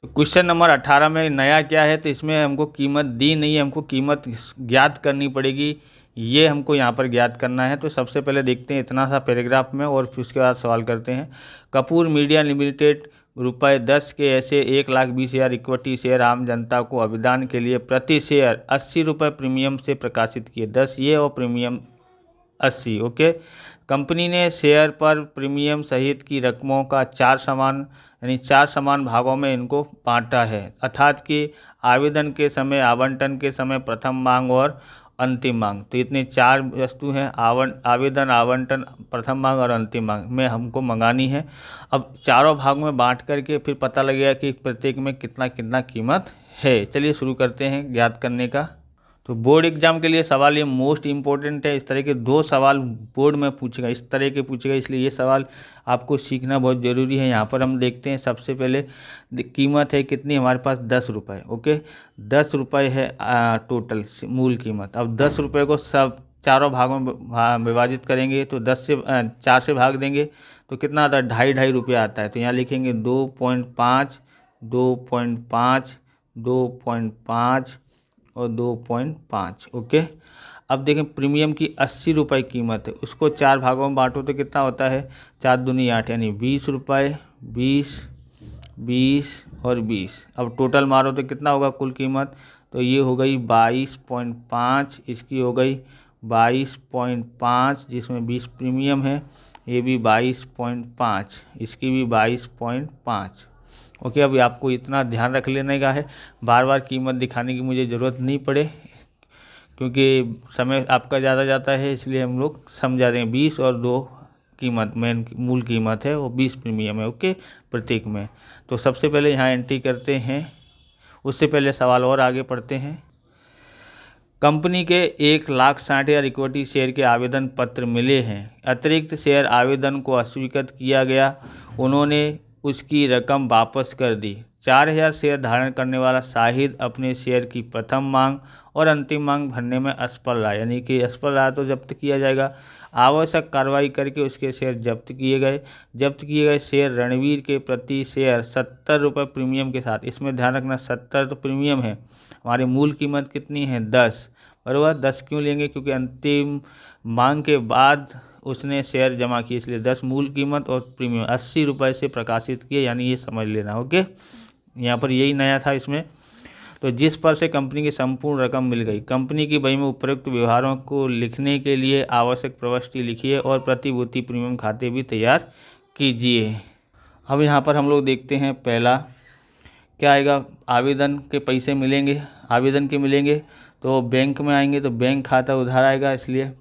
तो question number 18 में नया क्या है, तो इसमें हमको कीमत दी नहीं है, हमको कीमत ज्ञात करनी पड़ेगी, ये हमको यहाँ पर ज्ञात करना है। तो सबसे पहले देखते हैं इतना सा पैराग्राफ में और फिर उसके बाद सवाल करते हैं। कपूर मीडिया लिमिटेड ₹10 के ऐसे 1,20,000 इक्विटी शेयर आम जनता को अभिदान के लिए प्रति शेयर ₹80 प्रीमियम से प्रकाशित किए। 10 ये और प्रीमियम 80। ओके। कंपनी ने शेयर पर प्रीमियम सहित की रकमों का 4 समान भागों में इनको बांटा है, अर्थात कि आवेदन के समय, आवंटन के समय, प्रथम मांग और अंतिम मांग। तो इतने 4 वस्तु हैं, आवेदन, आवंटन, प्रथम मांग और अंतिम मांग में हमको मंगानी है। अब चारों भागों में बांट करके फिर पता लगेगा कि प्रत्येक में कितना कितना कीमत है। चलिए शुरू करते हैं ज्ञात करने का। तो बोर्ड एग्जाम के लिए सवाल ये मोस्ट इम्पोर्टेंट है। इस तरह के 2 सवाल बोर्ड में पूछेगा, इस तरह के पूछेगा, इसलिए ये सवाल आपको सीखना बहुत ज़रूरी है। यहाँ पर हम देखते हैं सबसे पहले कीमत है कितनी, हमारे पास ₹10। ओके, ₹10 है टोटल मूल कीमत। अब ₹10 को सब चारों भागों में विभाजित करेंगे तो 4 से भाग देंगे तो कितना आता है, ₹2.5 आता है। तो यहाँ लिखेंगे 2.5, 2.5, 2.5 और 2.5। ओके। अब देखें प्रीमियम की ₹80 कीमत है, उसको 4 भागों में बांटो तो कितना होता है, 4 दूनी 8 यानी ₹20, 20, 20 और 20। अब टोटल मारो तो कितना होगा कुल कीमत, तो ये हो गई 22.5, इसकी हो गई 22.5 जिसमें 20 प्रीमियम है, ये भी 22.5, इसकी भी 22.5। ओके। अभी आपको इतना ध्यान रख लेने का है, बार बार कीमत दिखाने की मुझे ज़रूरत नहीं पड़े क्योंकि समय आपका ज़्यादा जाता है, इसलिए हम लोग समझा दें। 20 और 2 कीमत मेन मूल कीमत है, वो 20 प्रीमियम है। ओके, प्रत्येक में। तो सबसे पहले यहाँ एंट्री करते हैं, उससे पहले सवाल और आगे पढ़ते हैं। कंपनी के 1,60,000 इक्विटी शेयर के आवेदन पत्र मिले हैं, अतिरिक्त शेयर आवेदन को अस्वीकृत किया गया, उन्होंने उसकी रकम वापस कर दी। 4,000 शेयर धारण करने वाला शाहिद अपने शेयर की प्रथम मांग और अंतिम मांग भरने में असफल रहा, यानी कि असफल रहा तो जब्त किया जाएगा। आवश्यक कार्रवाई करके उसके शेयर जब्त किए गए। जब्त किए गए शेयर रणवीर के प्रति शेयर ₹70 प्रीमियम के साथ, इसमें ध्यान रखना 70 तो प्रीमियम है, हमारी मूल कीमत कितनी है 10, बराबर। 10 क्यों लेंगे, क्योंकि अंतिम मांग के बाद उसने शेयर जमा किए, इसलिए 10 मूल कीमत और प्रीमियम ₹80 से प्रकाशित किए, यानी ये समझ लेना। ओके, यहाँ पर यही नया था इसमें। तो जिस पर से कंपनी की संपूर्ण रकम मिल गई। कंपनी की बही में उपरोक्त व्यवहारों को लिखने के लिए आवश्यक प्रविष्टि लिखिए और प्रतिभूति प्रीमियम खाते भी तैयार कीजिए। अब यहाँ पर हम लोग देखते हैं पहला क्या आएगा, आवेदन के पैसे मिलेंगे, आवेदन के मिलेंगे तो बैंक में आएंगे, तो बैंक खाता उधार आएगा, इसलिए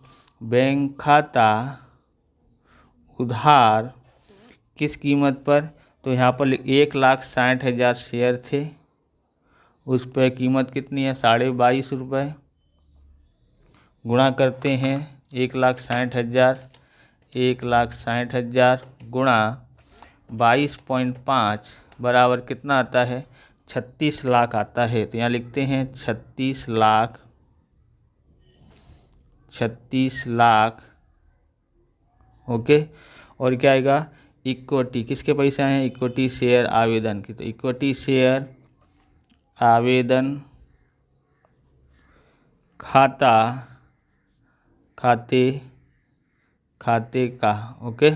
बैंक खाता उधार किस कीमत पर, तो यहाँ पर 1,60,000 शेयर थे, उस पर कीमत कितनी है ₹22.5, गुणा करते हैं 1,60,000, 1,60,000 गुणा 22.5 बराबर कितना आता है, 36 लाख आता है। तो यहाँ लिखते हैं 36 लाख, 36 लाख। ओके, और क्या आएगा, इक्विटी किसके पैसे आए हैं, इक्विटी शेयर आवेदन की, तो इक्विटी शेयर आवेदन खाता खाते का, ओके,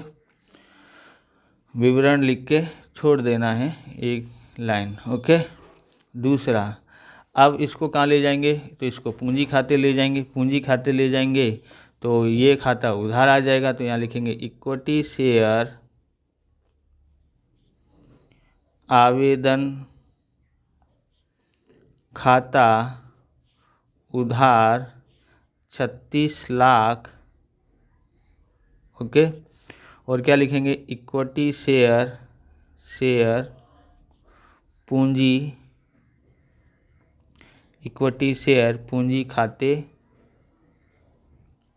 विवरण लिख के छोड़ देना है एक लाइन। ओके। दूसरा, अब इसको कहाँ ले जाएंगे, तो इसको पूंजी खाते ले जाएंगे, पूंजी खाते ले जाएंगे तो ये खाता उधार आ जाएगा, तो यहाँ लिखेंगे इक्विटी शेयर आवेदन खाता उधार 36 लाख। ओके, और क्या लिखेंगे, इक्विटी शेयर पूंजी, इक्विटी शेयर पूंजी खाते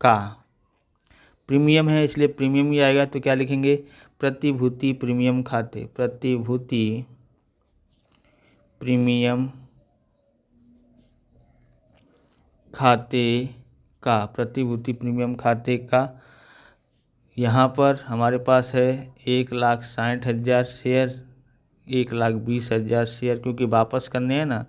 का, प्रीमियम है इसलिए प्रीमियम ही आएगा, तो क्या लिखेंगे, प्रतिभूति प्रीमियम खाते, प्रतिभूति प्रीमियम खाते का, प्रतिभूति प्रीमियम खाते का। यहाँ पर हमारे पास है 1,60,000 शेयर, 1,20,000 शेयर, क्योंकि वापस करने हैं ना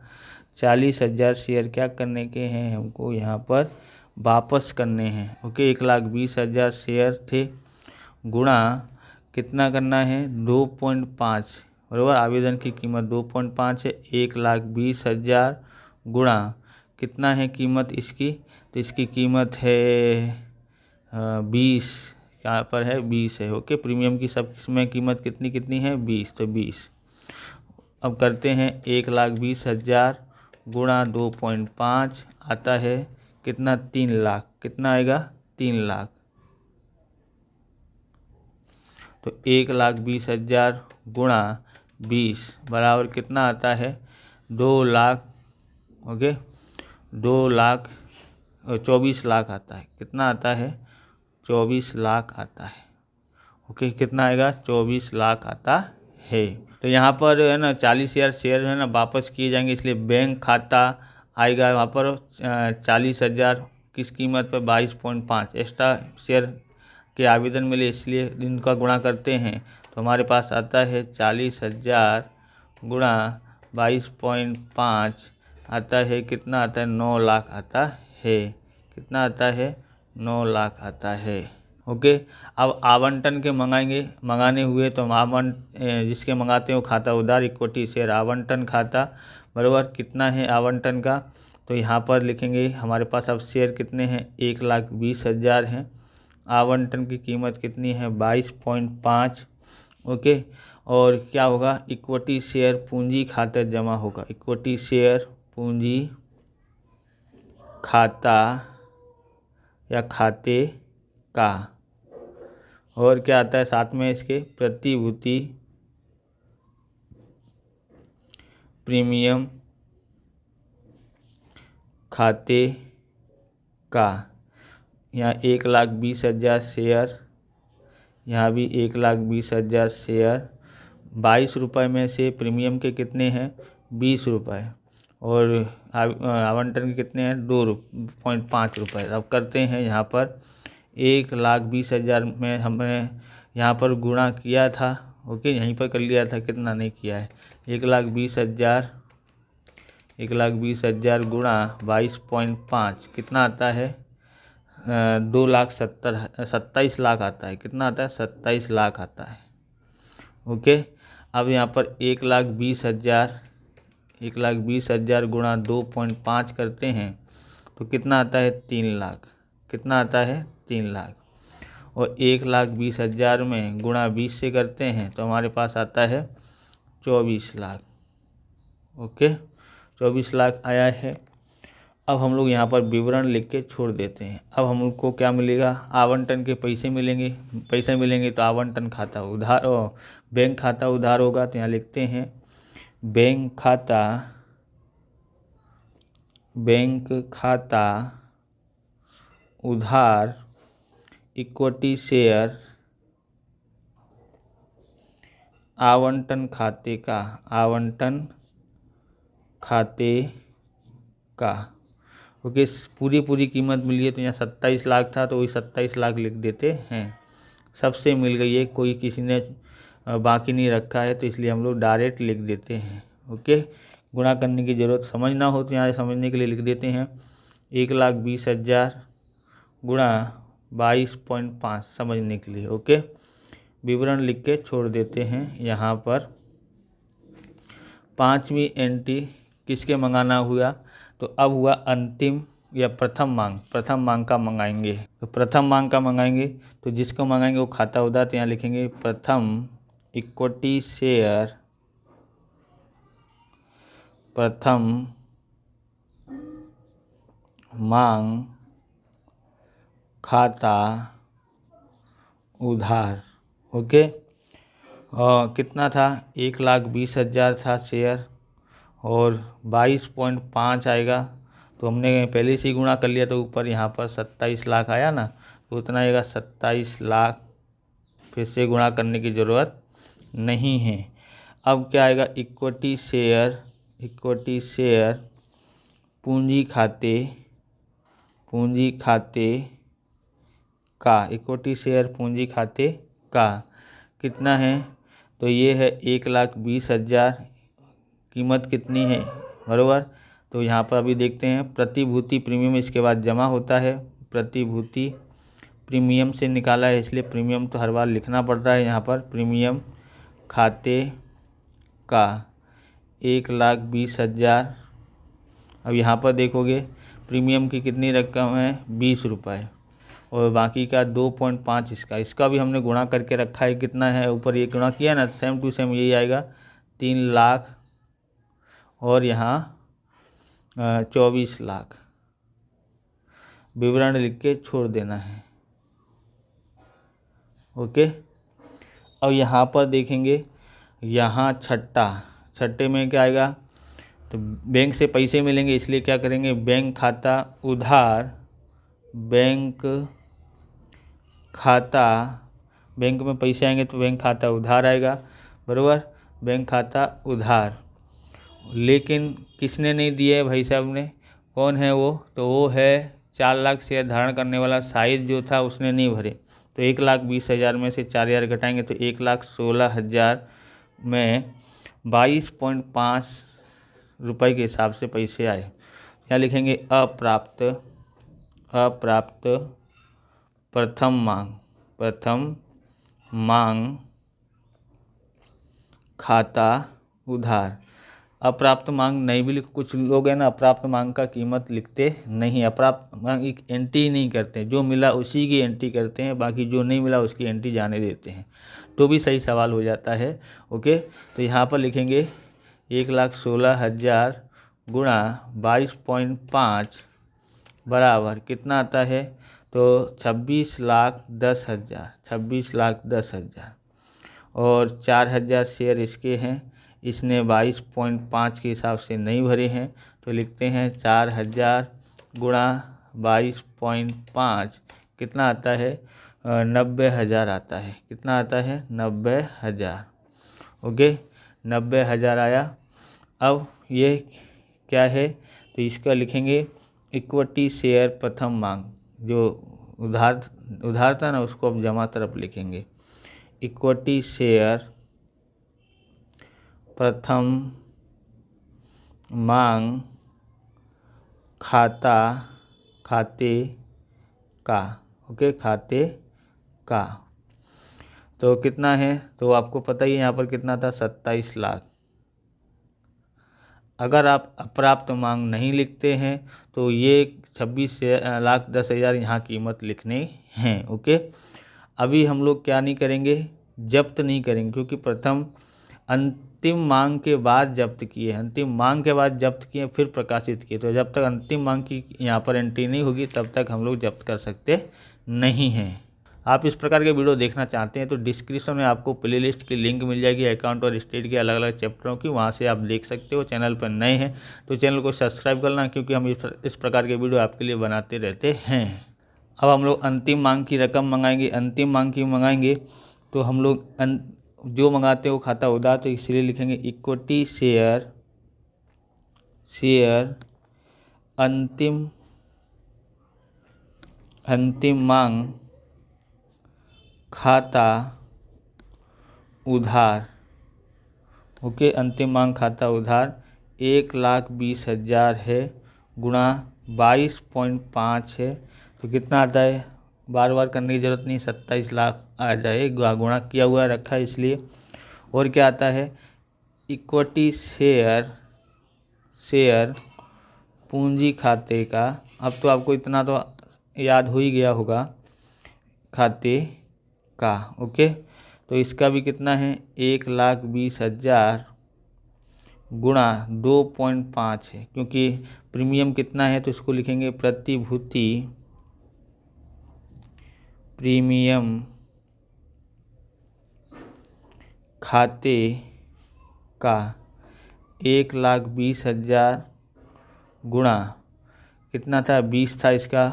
40,000 शेयर क्या करने के हैं हमको यहाँ पर वापस करने हैं। ओके, 1,20,000 शेयर थे, गुणा कितना करना है 2.5, बराबर। आवेदन की कीमत 2.5 है, 1,20,000 गुणा कितना है कीमत इसकी, तो इसकी कीमत है 20, यहाँ पर है 20 है। ओके, प्रीमियम की सब इसमें कीमत कितनी कितनी है 20, तो 20। अब करते हैं 1,20,000 गुणा 2.5 आता है कितना 3 लाख, कितना आएगा 3 लाख। तो 1,20,000 गुणा 20 बराबर कितना आता है 2 लाख। ओके, 24 लाख आता है, कितना आता है 24 लाख आता है। ओके, कितना आएगा 24 लाख आता है। तो यहाँ पर है ना 40,000 शेयर है ना वापस किए जाएंगे, इसलिए बैंक खाता आएगा वहाँ पर 40,000 किस कीमत पर 22.5 एक्स्ट्रा शेयर के आवेदन मिले, इसलिए इनका गुणा करते हैं तो हमारे पास आता है 40,000 गुणा 22.5 आता है कितना आता है 9 लाख आता है, कितना आता है 9 लाख आता है। ओके, अब आवंटन के मंगाने हुए तो हम जिसके मंगाते हैं वो खाता उधार इक्विटी शेयर आवंटन खाता, बराबर कितना है आवंटन का, तो यहाँ पर लिखेंगे हमारे पास अब शेयर कितने हैं 1,20,000 हैं, आवंटन की कीमत कितनी है 22.5। ओके, और क्या होगा इक्विटी शेयर पूंजी खाता जमा होगा, इक्विटी शेयर पूंजी खाता या खाते का, और क्या आता है साथ में इसके प्रतिभूति प्रीमियम खाते का। यहाँ 1,20,000 शेयर, यहाँ भी 1,20,000 शेयर, 22 रुपये में से प्रीमियम के कितने हैं 20 रुपये और आवंटन के कितने हैं 2.5 रुपये। अब करते हैं यहाँ पर 1,20,000 में हमने यहाँ पर गुणा किया था। ओके, यहीं पर कर लिया था, कितना नहीं किया है 1,20,000 गुणा 22.5 कितना आता है 27 लाख आता है, कितना आता है 27 लाख आता है। ओके, अब यहाँ पर 1,20,000 गुणा 2.5 करते हैं तो कितना आता है 3 लाख, कितना आता है 3 लाख, और 1,20,000 में गुणा 20 से करते हैं तो हमारे पास आता है 24 लाख। ओके, 24 लाख आया है। अब हम लोग यहाँ पर विवरण लिख के छोड़ देते हैं। अब हम लोग को क्या मिलेगा आवंटन के पैसे मिलेंगे तो आवंटन खाता उधार बैंक खाता उधार होगा, तो यहाँ लिखते हैं बैंक खाता उधार इक्विटी शेयर आवंटन खाते का। ओके, पूरी कीमत मिली है तो यहाँ 27 लाख था तो वही 27 लाख लिख देते हैं, सबसे मिल गई है, कोई किसी ने बाकी नहीं रखा है तो इसलिए हम लोग डायरेक्ट लिख देते हैं। ओके, गुणा करने की ज़रूरत समझना हो तो यहाँ समझने के लिए लिख देते हैं 1,20,000 गुणा 22.5 समझने के लिए। ओके, विवरण लिख के छोड़ देते हैं। यहाँ पर 5वीं एंट्री किसके मंगाना हुआ, तो अब हुआ अंतिम या प्रथम मांग का मंगाएंगे, तो प्रथम मांग का मंगाएंगे तो जिसको मंगाएंगे वो खाता उधार, तो यहाँ लिखेंगे प्रथम इक्विटी शेयर प्रथम मांग खाता उधार। ओके, कितना था 1,20,000 था शेयर और 22.5 आएगा, तो हमने पहले से ही गुणा कर लिया तो ऊपर यहाँ पर 27 लाख आया ना, तो उतना आएगा 27 लाख, फिर से गुणा करने की ज़रूरत नहीं है। अब क्या आएगा इक्विटी शेयर पूंजी खाते का, इक्विटी शेयर पूंजी खाते का कितना है तो ये है 1,20,000, कीमत कितनी है, बराबर। तो यहाँ पर अभी देखते हैं प्रतिभूति प्रीमियम इसके बाद जमा होता है, प्रतिभूति प्रीमियम से निकाला है इसलिए प्रीमियम तो हर बार लिखना पड़ता है यहाँ पर। प्रीमियम खाते का 1,20,000। अब यहाँ पर देखोगे प्रीमियम की कितनी रकम है, 20 रुपये, और बाकी का 2.5 इसका भी हमने गुणा करके रखा है। कितना है, ऊपर ये गुणा किया ना, सेम टू सेम यही आएगा 3 लाख, और यहाँ 24 लाख। विवरण लिख के छोड़ देना है, ओके। अब यहाँ पर देखेंगे, यहाँ छठे में क्या आएगा, तो बैंक से पैसे मिलेंगे इसलिए क्या करेंगे, बैंक खाता उधार, बैंक खाता, बैंक में पैसे आएंगे तो बैंक खाता उधार आएगा, बराबर। बैंक खाता उधार, लेकिन किसने नहीं दिए भाई साहब ने, कौन है वो, तो वो है 4 लाख शेयर धारण करने वाला साइज जो था उसने नहीं भरे। तो 1,20,000 में से 4,000 घटाएंगे तो 1,16,000 में 22.5 रुपये के हिसाब से पैसे आए। यहाँ लिखेंगे अप्राप्त प्रथम मांग खाता उधार। अप्राप्त मांग नहीं भी लिखो, कुछ लोग हैं ना अप्राप्त मांग का कीमत लिखते नहीं, अप्राप्त मांग एक एंट्री नहीं करते, जो मिला उसी की एंट्री करते हैं, बाकी जो नहीं मिला उसकी एंट्री जाने देते हैं, तो भी सही सवाल हो जाता है, ओके। तो यहाँ पर लिखेंगे 1,16,000 गुणा 22.5 बराबर कितना आता है, तो 26,10,000, 26,10,000, और 4,000 शेयर इसके हैं, इसने 22.5 के हिसाब से नहीं भरे हैं, तो लिखते हैं 4,000 गुणा 22.5 कितना आता है, 90,000 आता है। कितना आता है, 90,000, ओके, 90,000 आया। अब ये क्या है, तो इसका लिखेंगे इक्विटी शेयर प्रथम मांग, जो उधार था ना उसको अब जमा तरफ लिखेंगे। इक्विटी शेयर प्रथम मांग खाते का, ओके, खाते का। तो कितना है, तो आपको पता ही है यहाँ पर कितना था, 27 लाख। अगर आप अप्राप्त मांग नहीं लिखते हैं तो ये 26,10,000 यहाँ कीमत लिखने हैं, ओके। अभी हम लोग क्या नहीं करेंगे, जब्त नहीं करेंगे, क्योंकि प्रथम अंतिम मांग के बाद जब्त किए, अंतिम मांग के बाद जब्त किए फिर प्रकाशित किए, तो जब तक अंतिम मांग की यहाँ पर एंट्री नहीं होगी तब तक हम लोग जब्त कर सकते नहीं हैं। आप इस प्रकार के वीडियो देखना चाहते हैं तो डिस्क्रिप्शन में आपको प्लेलिस्ट की लिंक मिल जाएगी अकाउंट और स्टेट के अलग अलग चैप्टरों की, वहां से आप देख सकते हो। चैनल पर नए हैं तो चैनल को सब्सक्राइब करना, क्योंकि हम इस प्रकार के वीडियो आपके लिए बनाते रहते हैं। अब हम लोग अंतिम मांग की रकम मंगाएंगे, अंतिम मांग की मंगाएंगे तो हम लोग जो मंगाते हैं वो खाता उधार, तो इसलिए लिखेंगे इक्विटी शेयर अंतिम मांग खाता उधार, ओके। अंतिम मांग खाता उधार 1,20,000 है गुणा 22.5 है, तो कितना आता है, बार बार करने की ज़रूरत नहीं, 27 लाख आ जाएगा, गुणा किया हुआ रखा है इसलिए। और क्या आता है, इक्विटी शेयर पूंजी खाते का, अब तो आपको इतना तो याद हो ही गया होगा, खाते का, ओके। तो इसका भी कितना है, 1,20,000 गुणा 2.5 है, क्योंकि प्रीमियम कितना है तो इसको लिखेंगे प्रतिभूति प्रीमियम खाते का 1,20,000 गुणा कितना था, 20 था इसका,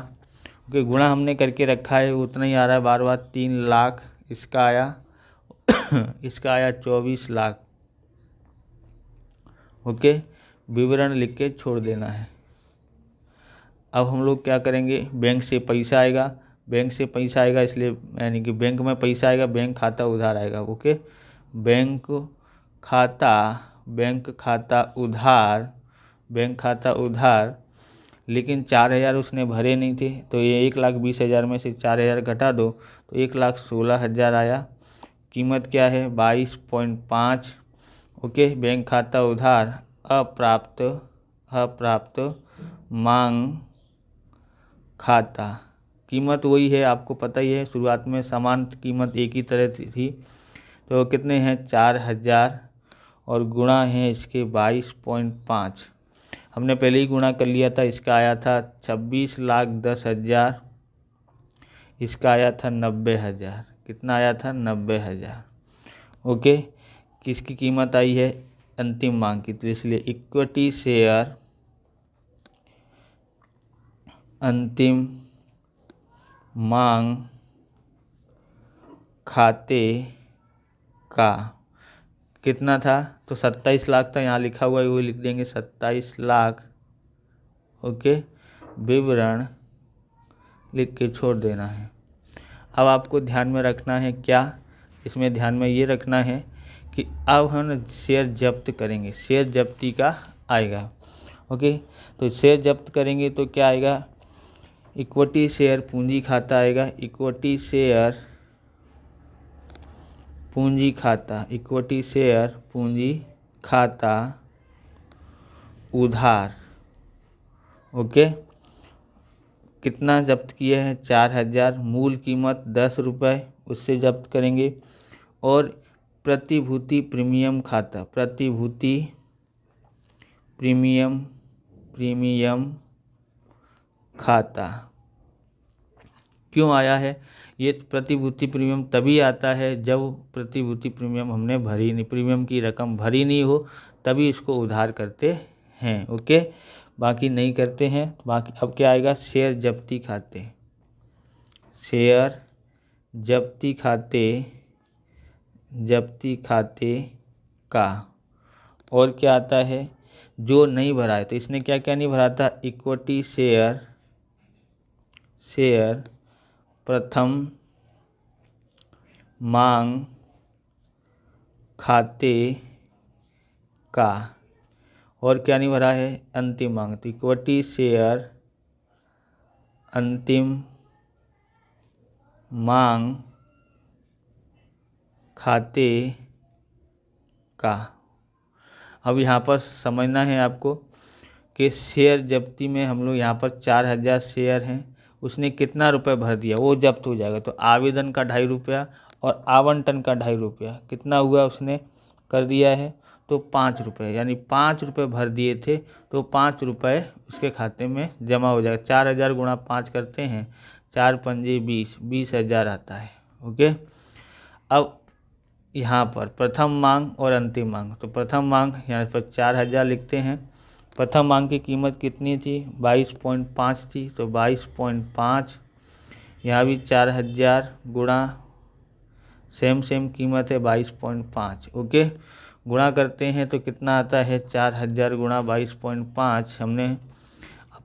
क्योंकि गुणा हमने करके रखा है उतना ही आ रहा है बार बार, 3 लाख इसका आया इसका आया 24 लाख, ओके। विवरण लिख के छोड़ देना है। अब हम लोग क्या करेंगे, बैंक से पैसा आएगा इसलिए यानी कि बैंक में पैसा आएगा, बैंक खाता उधार आएगा, ओके। बैंक खाता उधार, बैंक खाता उधार, लेकिन 4,000 उसने भरे नहीं थे, तो ये 1,20,000 में से 4,000 घटा दो तो 1,16,000 आया। कीमत क्या है? 22.5। ओके, बैंक खाता उधार अप्राप्त मांग खाता। कीमत वही है, आपको पता ही है, शुरुआत में समान कीमत एक ही तरह थी। तो कितने हैं? 4,000 और गुणा है इसके 22.5। हमने पहले ही गुणा कर लिया था, इसका आया था 26,10,000, इसका आया था 90,000। कितना आया था? 90,000। ओके, किसकी कीमत आई है? अंतिम मांग की, तो इसलिए इक्विटी शेयर अंतिम मांग खाते का कितना था? तो 27 लाख था, यहाँ लिखा हुआ है, वो लिख देंगे 27 लाख। ओके, विवरण लिख के छोड़ देना है। अब आपको ध्यान में रखना है क्या? इसमें ध्यान में ये रखना है कि अब हम शेयर जब्त करेंगे, शेयर जब्ती का आएगा। ओके, तो शेयर जब्त करेंगे तो क्या आएगा? इक्विटी शेयर पूंजी खाता आएगा, इक्विटी शेयर पूंजी खाता, इक्विटी शेयर पूंजी खाता उधार। ओके, कितना जब्त किए हैं? 4,000। मूल कीमत 10 रुपये, उससे जब्त करेंगे। और प्रतिभूति प्रीमियम खाता, प्रतिभूति प्रीमियम खाता क्यों आया है? ये प्रतिभूति प्रीमियम तभी आता है जब प्रतिभूति प्रीमियम हमने भरी नहीं, प्रीमियम की रकम भरी नहीं हो, तभी इसको उधार करते हैं। ओके, बाकी नहीं करते हैं। बाकी अब क्या आएगा? शेयर जब्ती खाते, शेयर जब्ती खाते का। और क्या आता है? जो नहीं भरा है, तो इसने क्या क्या नहीं भरा था? इक्विटी शेयर प्रथम मांग खाते का। और क्या नहीं भरा है? अंतिम मांग। तो इक्विटी शेयर अंतिम मांग खाते का। अब यहाँ पर समझना है आपको कि शेयर जब्ती में हम लोग यहाँ पर 4,000 शेयर हैं, उसने कितना रुपए भर दिया वो जब्त हो जाएगा। तो आवेदन का 2.5 रुपया और आवंटन का 2.5 रुपया, कितना हुआ उसने कर दिया है? तो 5 रुपये, यानी 5 रुपये भर दिए थे, तो 5 रुपये उसके खाते में जमा हो जाएगा। 4,000 गुणा 5 करते हैं, 4 पंजे 20, 20,000 आता है। ओके, अब यहाँ पर प्रथम मांग और अंतिम मांग, तो प्रथम मांग यहाँ पर 4,000 लिखते हैं। प्रथम मांग की कीमत कितनी थी? 22.5 थी, तो 22.5, यहाँ भी 4,000 गुणा सेम कीमत है 22.5। ओके, गुणा करते हैं तो कितना आता है? 4,000 गुणा 22.5 हमने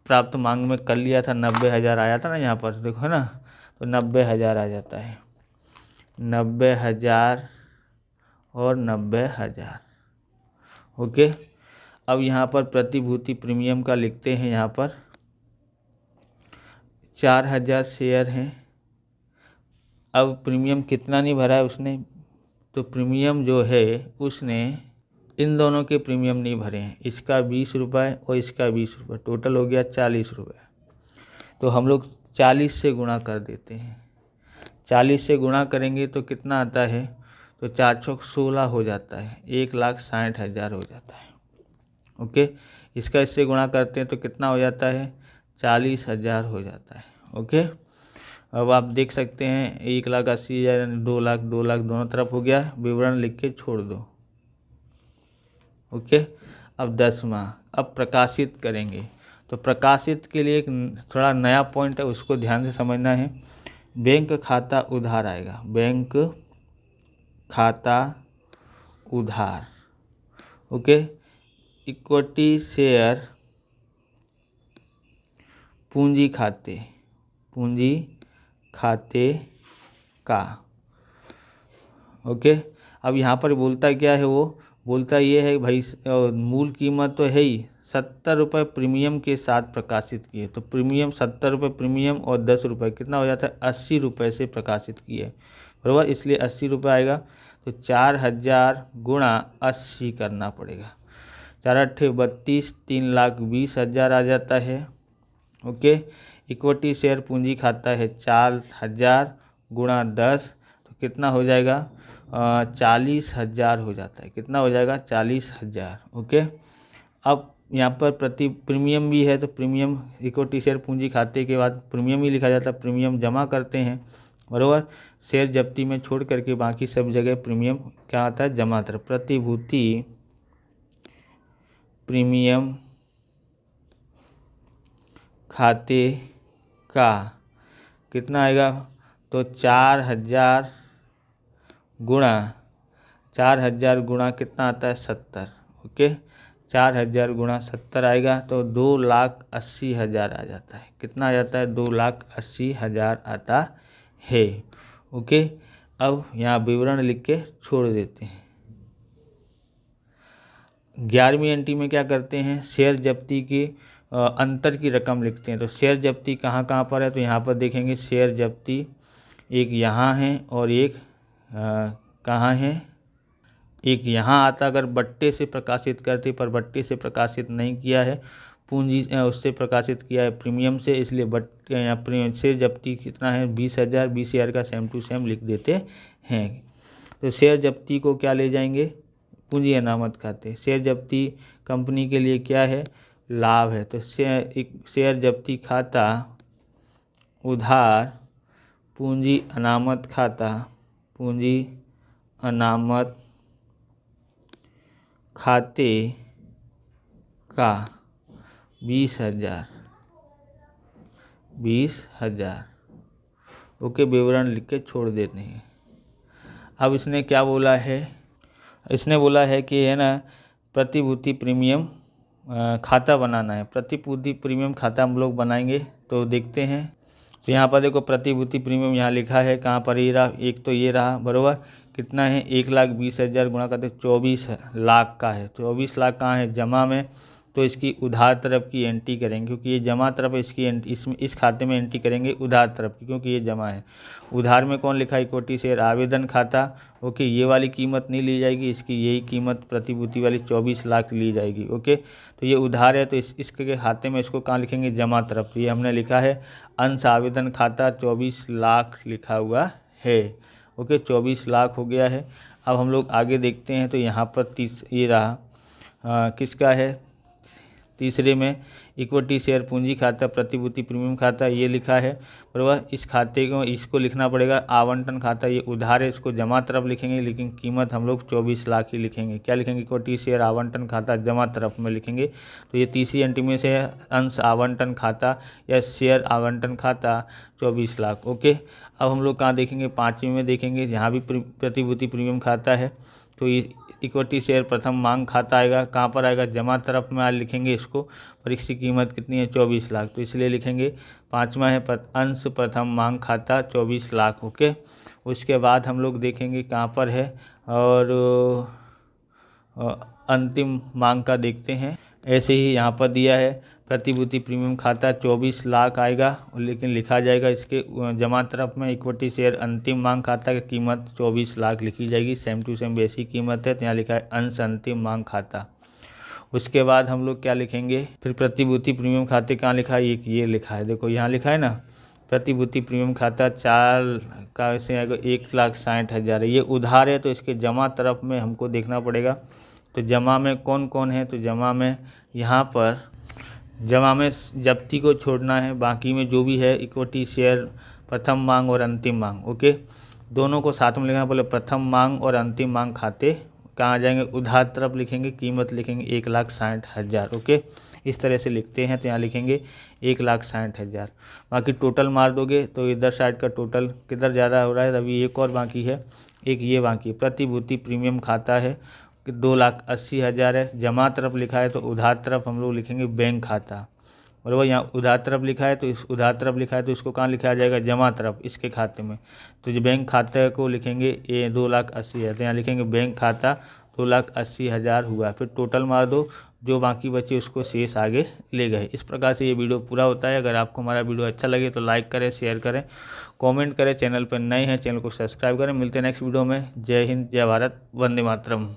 प्राप्त मांग में कर लिया था, 90,000 आया था ना यहाँ पर, देखो है ना, तो 90,000 आ जाता है। 90,000 और 90,000। ओके, अब यहाँ पर प्रतिभूति प्रीमियम का लिखते हैं। यहाँ पर 4,000 शेयर हैं। अब प्रीमियम कितना नहीं भरा है उसने? तो प्रीमियम जो है उसने इन दोनों के प्रीमियम नहीं भरे हैं, इसका 20 रुपये और इसका 20 रुपये, टोटल हो गया 40 रुपये। तो हम लोग 40 से गुणा कर देते हैं। 40 से गुणा करेंगे तो कितना आता है? तो 4 चौक 16 हो जाता है, 1,60,000 हो जाता है। ओके, इसका इससे गुणा करते हैं तो कितना हो जाता है? 40,000 हो जाता है। ओके, अब आप देख सकते हैं 1,80,000 यानी 2 लाख दोनों तरफ हो गया। विवरण लिख के छोड़ दो। ओके, अब 10वां, अब प्रकाशित करेंगे। तो प्रकाशित के लिए एक थोड़ा नया पॉइंट है, उसको ध्यान से समझना है। बैंक खाता उधार आएगा, बैंक खाता उधार। ओके, इक्विटी शेयर पूंजी खाते का। ओके, अब यहाँ पर बोलता क्या है, वो बोलता ये है भाई मूल कीमत तो है ही 70 रुपये प्रीमियम के साथ प्रकाशित किए, तो प्रीमियम 70 रुपये प्रीमियम और 10 रुपये कितना हो जाता है 80 रुपये से प्रकाशित किए, बराबर, इसलिए 80 रुपये आएगा। तो 4000 गुणा 80 करना पड़ेगा, 4 अट्ठे 32, 3,20,000 आ जाता है। ओके, इक्विटी शेयर पूंजी खाता है 4000 गुणा 10, तो कितना हो जाएगा 40,000 हो जाता है, कितना हो जाएगा 40,000। ओके, अब यहाँ पर प्रति प्रीमियम भी है, तो प्रीमियम इक्विटी शेयर पूंजी खाते के बाद प्रीमियम ही लिखा जाता है, प्रीमियम जमा करते हैं, बराबर, शेयर जब्ती में छोड़ करके बाकी सब जगह प्रीमियम क्या आता है जमा तरफ। प्रतिभूति प्रीमियम खाते का कितना आएगा, तो 4000 गुणा कितना आता है 70। ओके, 4000 गुणा 70 आएगा तो 2,80,000 आ जाता है, कितना आ जाता है 2,80,000 आता है। ओके, अब यहाँ विवरण लिख के छोड़ देते हैं। 11वीं एंट्री में क्या करते हैं, शेयर जब्ती की अंतर की रकम लिखते हैं। तो शेयर जब्ती कहाँ कहाँ पर है, तो यहाँ पर देखेंगे शेयर जब्ती एक यहाँ है और एक कहाँ है, एक यहाँ आता अगर बट्टे से प्रकाशित करते, पर बट्टे से प्रकाशित नहीं किया है, पूंजी उससे प्रकाशित किया है प्रीमियम से, इसलिए बट्टे यहाँ शेयर जब्ती कितना है 20,000, 20,000 का सेम टू सेम लिख देते हैं। तो शेयर जब्ती को क्या ले जाएंगे, पूंजी अनामत खाते। शेयर जब्ती कंपनी के लिए क्या है, लाभ है, तो शेयर जब्ती खाता उधार पूंजी अनामत खाता, पूंजी अनामत खाते का 20,000। ओके, विवरण लिख के छोड़ देते हैं। अब इसने क्या बोला है, इसने बोला है कि है ना प्रतिभूति प्रीमियम खाता बनाना है। प्रतिभूति प्रीमियम खाता हम लोग बनाएंगे, तो देखते हैं। तो यहाँ पर देखो प्रतिभूति प्रीमियम यहाँ लिखा है, कहाँ पर ये रहा, एक तो ये रहा, बराबर, कितना है 1,20,000 गुणा करते 24 लाख का है। 24 लाख कहाँ है जमा में, तो इसकी उधार तरफ की एंट्री करेंगे, क्योंकि ये जमा तरफ इसकी इसमें इस खाते में एंट्री करेंगे उधार तरफ की, क्योंकि ये जमा है। उधार में कौन लिखा है, इक्विटी शेयर आवेदन खाता। ओके, ये वाली कीमत नहीं ली जाएगी, इसकी यही कीमत प्रतिभूति वाली 24 लाख ली जाएगी। ओके, तो ये उधार है, तो इसके खाते में इसको कहाँ लिखेंगे जमा तरफ। ये हमने लिखा है अंश आवेदन खाता 24 लाख लिखा हुआ है। ओके, 24 लाख हो गया है। अब हम लोग आगे देखते हैं, तो यहाँ पर ये रहा किसका है, तीसरे में इक्विटी शेयर पूंजी खाता प्रतिभूति प्रीमियम खाता ये लिखा है, बराबर। इस खाते को इसको लिखना पड़ेगा आवंटन खाता, ये उधार है, इसको जमा तरफ लिखेंगे, लेकिन कीमत हम लोग 24 लाख ही लिखेंगे। क्या लिखेंगे, इक्विटी शेयर आवंटन खाता जमा तरफ में लिखेंगे। तो ये तीसरी एंट्री में से है अंश आवंटन खाता या शेयर आवंटन खाता 24 लाख। ओके, अब हम लोग कहाँ देखेंगे, 5वीं में देखेंगे, यहाँ भी प्रतिभूति प्रीमियम खाता है, तो ये इक्विटी शेयर प्रथम मांग खाता आएगा, कहाँ पर आएगा जमा तरफ में आज लिखेंगे इसको, पर इसकी कीमत कितनी है 24 लाख, तो इसलिए लिखेंगे 5वां है अंश प्रथम मांग खाता 24 लाख। ओके, उसके बाद हम लोग देखेंगे कहाँ पर है, और अंतिम मांग का देखते हैं। ऐसे ही यहाँ पर दिया है प्रतिभूति प्रीमियम खाता 24 लाख आएगा, लेकिन लिखा जाएगा इसके जमा तरफ में इक्विटी शेयर अंतिम मांग खाता की कीमत 24 लाख लिखी जाएगी, सेम टू सेम वैसी कीमत है, तो यहाँ लिखा है अंश अंतिम मांग खाता। उसके बाद हम लोग क्या लिखेंगे, फिर प्रतिभूति प्रीमियम खाते कहाँ लिखा है, ये लिखा है, देखो यहाँ लिखा है ना प्रतिभूति प्रीमियम खाता 4 का से आएगा 1,60,000 है, ये उधार है, तो इसके जमा तरफ में हमको देखना पड़ेगा। तो जमा में कौन कौन है, तो जमा में यहाँ पर जमा में जब्ती को छोड़ना है, बाकी में जो भी है इक्विटी शेयर प्रथम मांग और अंतिम मांग। ओके, दोनों को साथ में लिखना, बोले प्रथम मांग और अंतिम मांग खाते कहाँ आ जाएंगे, उधार तरफ लिखेंगे, कीमत लिखेंगे 1,60,000। ओके, इस तरह से लिखते हैं, तो यहाँ लिखेंगे 1,60,000। बाकी टोटल मार दोगे तो इधर साइड का टोटल किधर ज़्यादा हो रहा है, अभी एक और बाकी है, एक ये बाकी प्रतिभूति प्रीमियम खाता है 2,80,000 है, जमा तरफ लिखा है, तो उधार तरफ हम लोग लिखेंगे बैंक खाता। बराबर। यहाँ उधार तरफ लिखा है तो इस उधार तरफ लिखा है तो इसको कहाँ लिखा जाएगा, जमा तरफ, इसके खाते में। तो जो बैंक खाते को लिखेंगे ये 2,80,000, तो यहाँ लिखेंगे बैंक खाता 2,80,000 हुआ। फिर टोटल मार दो, जो बाकी बचे उसको शेष आगे ले गए। इस प्रकार से ये वीडियो पूरा होता है। अगर आपको हमारा वीडियो अच्छा लगे तो लाइक करें, शेयर करें, कमेंट करें। चैनल पर नए हैं चैनल को सब्सक्राइब करें। मिलते हैं नेक्स्ट वीडियो में। जय हिंद, जय भारत, वंदे मातरम।